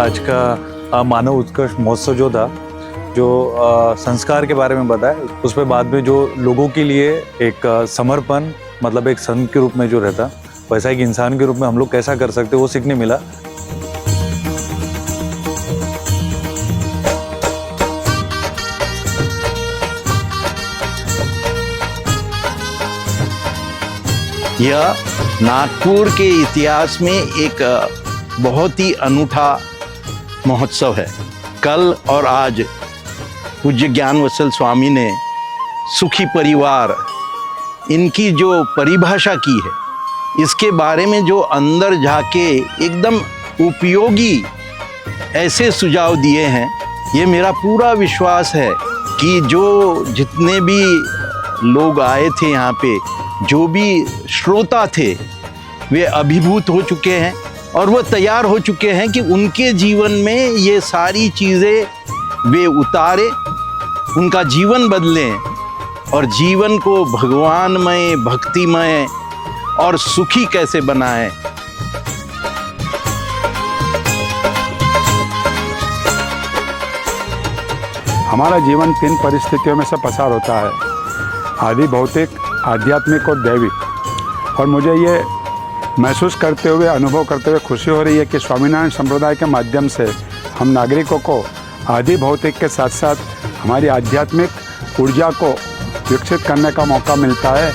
आज का मानव उत्कर्ष महोत्सव जो था, जो संस्कार के बारे में बताया, उस पर बाद में जो लोगों के लिए एक समर्पण, मतलब एक संत के रूप में जो रहता, वैसा एक इंसान के रूप में हम लोग कैसा कर सकते, वो सीखने मिला। यह नागपुर के इतिहास में एक बहुत ही अनूठा महोत्सव है। कल और आज पूज्य ज्ञानवत्सल स्वामी ने सुखी परिवार, इनकी जो परिभाषा की है, इसके बारे में जो अंदर जाके एकदम उपयोगी ऐसे सुझाव दिए हैं, ये मेरा पूरा विश्वास है कि जो जितने भी लोग आए थे यहाँ पे, जो भी श्रोता थे, वे अभिभूत हो चुके हैं और वो तैयार हो चुके हैं कि उनके जीवन में ये सारी चीज़ें वे उतारे, उनका जीवन बदलें और जीवन को भगवानमय, भक्तिमय और सुखी कैसे बनाएं। हमारा जीवन 3 परिस्थितियों में से पसार होता है, आदि भौतिक, आध्यात्मिक और दैविक। और मुझे ये महसूस करते हुए, अनुभव करते हुए खुशी हो रही है कि स्वामीनारायण संप्रदाय के माध्यम से हम नागरिकों को आदि भौतिक के साथ साथ हमारी आध्यात्मिक ऊर्जा को विकसित करने का मौका मिलता है।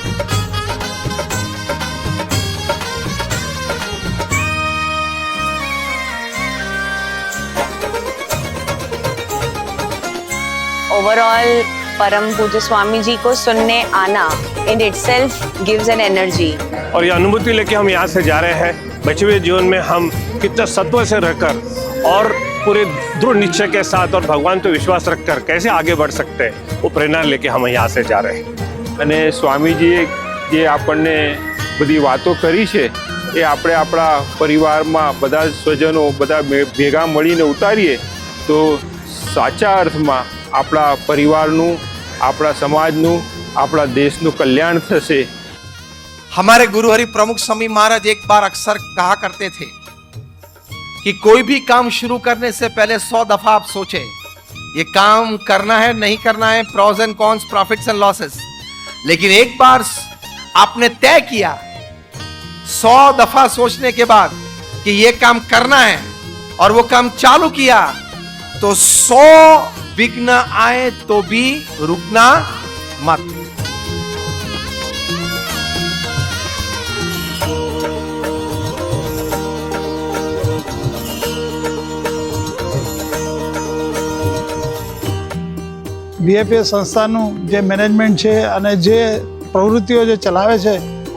ओवरऑल परम पूज्य स्वामी जी को सुनने आना in itself gives an energy. और ये अनुभूति लेके हम यहाँ से जा रहे हैं। बचे हुए जीवन में हम कितना सत्व से रहकर और पूरे दृढ़ निश्चय के साथ और भगवान पे विश्वास रखकर कैसे आगे बढ़ सकते हैं, वो प्रेरणा लेके हम यहाँ से जा रहे हैं। અને સ્વામીજીએ જે આપણને બધી વાતો કરી છે એ આપણે આપણા પરિવારમાં બધા સ્વજનો બધા ભેગા મળીને ઉતારીએ તો સાચા અર્થમાં આપણા પરિવારનું, આપણા સમાજનું, આપણા દેશનું કલ્યાણ થશે। हमारे गुरु हरि प्रमुख स्वामी महाराज एक बार अक्सर कहा करते थे कि कोई भी काम शुरू करने से पहले 100 दफा आप सोचें, ये काम करना है नहीं करना है, pros and cons, profits and losses. लेकिन एक बार आपने तय किया 100 दफा सोचने के बाद कि ये काम करना है और वो काम चालू किया, तो 100 विघ्न आए तो भी रुकना मत। બીએપીએસ સંસ્થાનું જે મેનેજમેન્ટ છે અને જે પ્રવૃત્તિઓ જે ચલાવે છે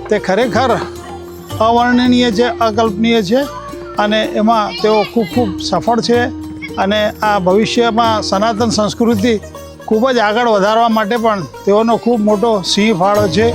તે ખરેખર અવર્ણનીય છે, અકલ્પનીય છે અને એમાં તેઓ ખૂબ સફળ છે અને આ ભવિષ્યમાં સનાતન સંસ્કૃતિ ખૂબ જ આગળ વધારવા માટે પણ તેઓનો ખૂબ મોટો સિંહ ફાળો છે।